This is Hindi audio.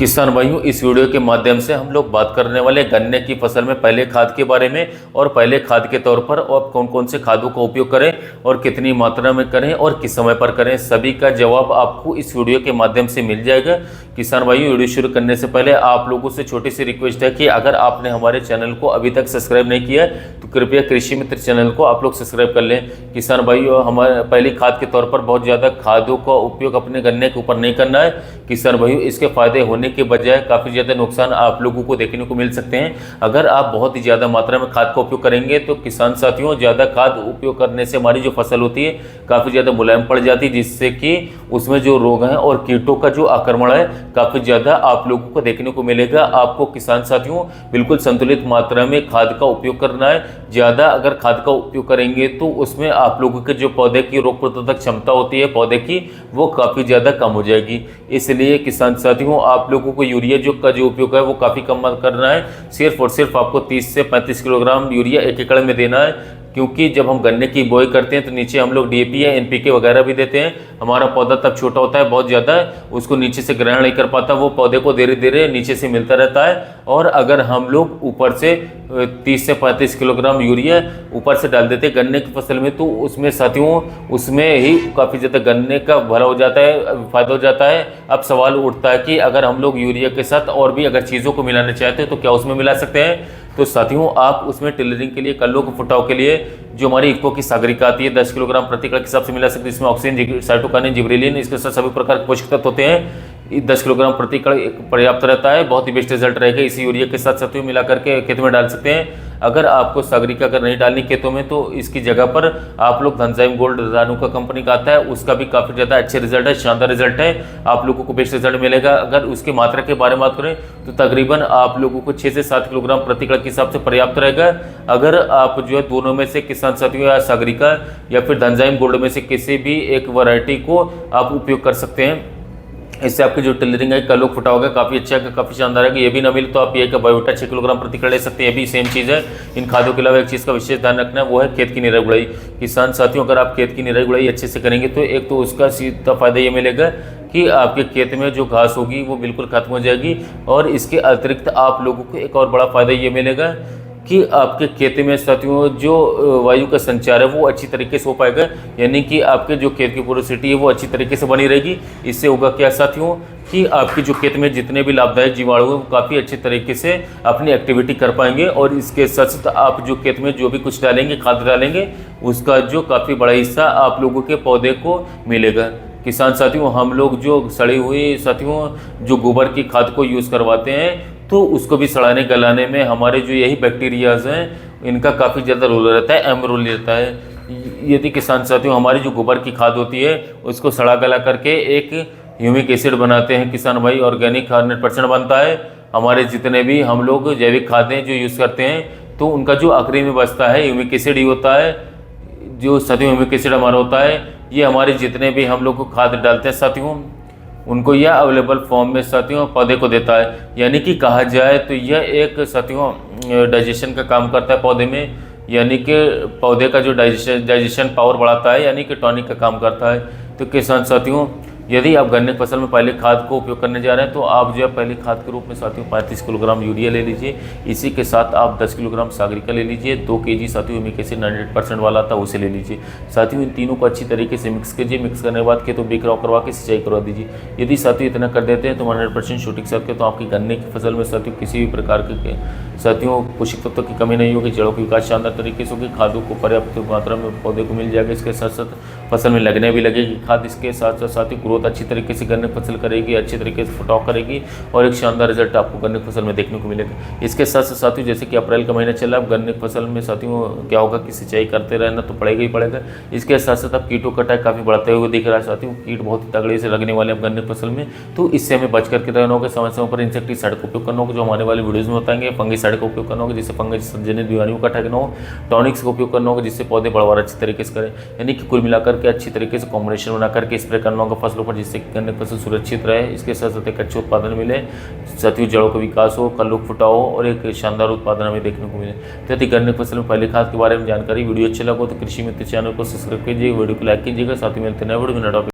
किसान भाइयों, इस वीडियो के माध्यम से हम लोग बात करने वाले गन्ने की फसल में पहले खाद के बारे में और पहले खाद के तौर पर और कौन कौन से खादों का उपयोग करें और कितनी मात्रा में करें और किस समय पर करें, सभी का जवाब आपको इस वीडियो के माध्यम से मिल जाएगा। किसान भाइयों, वीडियो शुरू करने से पहले आप लोगों से छोटी सी रिक्वेस्ट है कि अगर आपने हमारे चैनल को अभी तक सब्सक्राइब नहीं किया तो कृपया कृषि मित्र चैनल को आप लोग सब्सक्राइब कर लें। किसान भाइयों, हमारे पहली खाद के तौर पर बहुत ज़्यादा खादों का उपयोग अपने गन्ने के ऊपर नहीं करना है। किसान भाइयों, इसके फायदे होने के बजाय काफ़ी ज़्यादा नुकसान आप लोगों को देखने को मिल सकते हैं। अगर आप बहुत ही ज़्यादा मात्रा में खाद का उपयोग करेंगे तो किसान साथियों, ज़्यादा खाद उपयोग करने से हमारी जो फसल होती है काफ़ी ज़्यादा मुलायम पड़ जाती है, जिससे कि उसमें जो रोग हैं और कीटों का जो आक्रमण है काफ़ी ज़्यादा आप लोगों को देखने को मिलेगा। आपको किसान साथियों बिल्कुल संतुलित मात्रा में खाद का उपयोग करना है। ज़्यादा अगर खाद का उपयोग करेंगे तो उसमें आप लोगों के जो पौधे की रोग प्रतिरोधक क्षमता होती है पौधे की, वो काफ़ी ज़्यादा कम हो जाएगी। इसलिए किसान साथियों, आप लोगों को यूरिया का जो उपयोग है वो काफ़ी कम करना है। सिर्फ और सिर्फ आपको 30 से 35 किलोग्राम यूरिया 1 एकड़ में देना है, क्योंकि जब हम गन्ने की बुआई करते हैं तो नीचे हम लोग डीएपी या एनपीके वगैरह भी देते हैं। हमारा पौधा तब छोटा होता है, बहुत ज़्यादा उसको नीचे से ग्रहण नहीं कर पाता, वो पौधे को धीरे धीरे नीचे से मिलता रहता है। और अगर हम लोग ऊपर से 30 से 35 किलोग्राम यूरिया ऊपर से डाल देते हैं गन्ने की फसल में, तो उसमें साथियों उसमें ही काफ़ी ज़्यादा गन्ने का भला हो जाता है, फ़ायदा हो जाता है। अब सवाल उठता है कि अगर हम लोग यूरिया के साथ और भी अगर चीज़ों को मिलाना चाहते हैं तो क्या उसमें मिला सकते हैं? तो साथियों, आप उसमें टिलरिंग के लिए, कल्लों के फुटाव के लिए जो हमारी इको की सागरिका आती है 10 किलोग्राम प्रति एकड़ के हिसाब से मिला सकते हैं। इसमें ऑक्सीजन, साइटोकिनिन, जिबरेलिन, इसके साथ सभी प्रकार के पोषक तत्व होते हैं। 10 किलोग्राम प्रति एकड़ पर्याप्त रहता है, बहुत ही बेस्ट रिजल्ट रहेगा। इसी यूरिया के साथ साथियों मिला करके खेत में डाल सकते हैं। अगर आपको सागरिका अगर नहीं डालनी खेतों में तो इसकी जगह पर आप लोग धनजाइम गोल्ड रानुका कंपनी का आता है, उसका भी काफ़ी ज़्यादा अच्छे रिजल्ट है, शानदार रिजल्ट है, आप लोगों को बेस्ट रिजल्ट मिलेगा। अगर उसकी मात्रा के बारे में बात करें तो तकरीबन आप लोगों को 6 से 7 किलोग्राम प्रति एकड़ के हिसाब से पर्याप्त रहेगा। अगर आप जो है दोनों में से किसान साथियों या सागरिका या फिर धनजाइम गोल्ड में से किसी भी एक वैरायटी को आप उपयोग कर सकते हैं। इससे आपकी जो टिलरिंग है कल्लों फुटा होगा, काफ़ी अच्छा है, काफ़ी शानदार है। ये भी ना मिले तो आप ये का बायोटा 6 किलोग्राम प्रति एकड़ ले सकते हैं, ये भी सेम चीज़ है। इन खादों के अलावा एक चीज़ का विशेष ध्यान रखना है, वो है खेत की निराई गुड़ाई। किसान साथियों, अगर आप खेत की निराई गुड़ाई अच्छे से करेंगे तो एक तो उसका सीधा फायदा ये मिलेगा कि आपके खेत में जो घास होगी वो बिल्कुल खत्म हो जाएगी। और इसके अतिरिक्त आप लोगों को एक और बड़ा फायदा ये मिलेगा कि आपके खेत में साथियों जो वायु का संचार है वो अच्छी तरीके से हो पाएगा, यानी कि आपके जो खेत की पोरोसिटी है वो अच्छी तरीके से बनी रहेगी। इससे होगा क्या साथियों कि आपकी जो खेत में जितने भी लाभदायक जीवाणु हैं वो काफ़ी अच्छे तरीके से अपनी एक्टिविटी कर पाएंगे। और इसके साथ साथ आप जो खेत में जो भी कुछ डालेंगे, खाद डालेंगे, उसका जो काफ़ी बड़ा हिस्सा आप लोगों के पौधे को मिलेगा। किसान साथियों, हम लोग जो सड़ी हुई साथियों जो गोबर की खाद को यूज़ करवाते हैं तो उसको भी सड़ाने गलाने में हमारे जो यही बैक्टीरियाज हैं इनका काफ़ी ज़्यादा रोल रहता है, अहम रोल रहता है। यदि किसान साथियों हमारी जो गोबर की खाद होती है उसको सड़ा गला करके एक ह्यूमिक एसिड बनाते हैं किसान भाई, ऑर्गेनिक 100% बनता है। हमारे जितने भी हम लोग जैविक खादें जो यूज़ करते हैं तो उनका जो आखिरी में बचता है ह्यूमिक एसिड ही होता है। जो साथियों ह्यूमिक एसिड हमारा होता है, ये हमारे जितने भी हम लोग को खाद डालते हैं साथियों उनको यह अवेलेबल फॉर्म में साथियों पौधे को देता है। यानी कि कहा जाए तो यह एक साथियों डाइजेशन का काम करता है पौधे में, यानी कि पौधे का जो डाइजेशन पावर बढ़ाता है, यानी कि टॉनिक का काम करता है। तो किसान साथियों, यदि आप गन्ने की फसल में पहले खाद को उपयोग करने जा रहे हैं तो आप जो है पहले खाद के रूप में साथियों 35 किलोग्राम यूरिया ले लीजिए। इसी के साथ आप 10 किलोग्राम सागरिका ले लीजिए। 2 kg साथियों ह्यूमिक एसिड 100% वाला था उसे ले लीजिए। साथियों, इन तीनों को अच्छी तरीके से मिक्स कीजिए। मिक्स करने के बाद खेतों बिखराव करवा के सिंचाई करवा दीजिए। यदि साथियों इतना कर देते हैं तो 100% शूटिंग साथ के तो आपकी गन्ने की फसल में साथियों किसी भी प्रकार के साथियों पोषक तत्व की कमी नहीं होगी, जड़ों की विकास शानदार तरीके से होगी, खादों को पर्याप्त मात्रा में पौधे को मिल जाएगा। इसके साथ साथ फसल में लगने भी लगेगी खाद। इसके साथ साथ साथियों ग्रोथ अच्छी तरीके से गन्ने फसल करेगी, अच्छी तरीके से फुटाव करेगी और एक शानदार रिजल्ट आपको गन्ने की फसल में देखने को मिलेगा। इसके साथ साथ साथियों जैसे कि अप्रैल का महीना चल रहा है, गन्ने की फसल में साथियों क्या होगा कि सिंचाई करते रहना तो पड़ेगा ही पड़ेगा। इसके साथ साथ अब कीटों का अटैक काफ़ी बढ़ते हुए दिख रहा है साथियों, कीट बहुत ही तगड़े से लगने वाले हैं गन्ने की फसल में, तो इससे हमें बच करके रहना होगा। समय समय पर इंसेक्टिसाइड का उपयोग करना होगा, जो हमारे वाले वीडियोज़ में बताएंगे। फंगिसाइड का उपयोग करना होगा जिससे फंगस जनित बीमारियों का अटैक न हो। टॉनिक्स का उपयोग करना होगा जिससे पौधे बढ़वार अच्छी तरीके से करें, यानी कि कुल मिलाकर के अच्छी तरीके से कॉम्बिनेशन बना करके स्प्रे करना होगा फसलों पर, जिससे गन्ने की फसल सुरक्षित रहे। इसके साथ साथ एक अच्छे उत्पादन मिले, साथियों जड़ों का विकास हो, कल्लों फुटाव हो और एक शानदार उत्पादन हमें देखने को मिले। तो यदि गन्ने की फसल में पहले खाद के बारे में जानकारी वीडियो अच्छा लगा तो कृषि मित्र चैनल को सब्सक्राइब कीजिए, वीडियो को लाइक कीजिएगा। साथ ही मिलते हैं नए वीडियो में।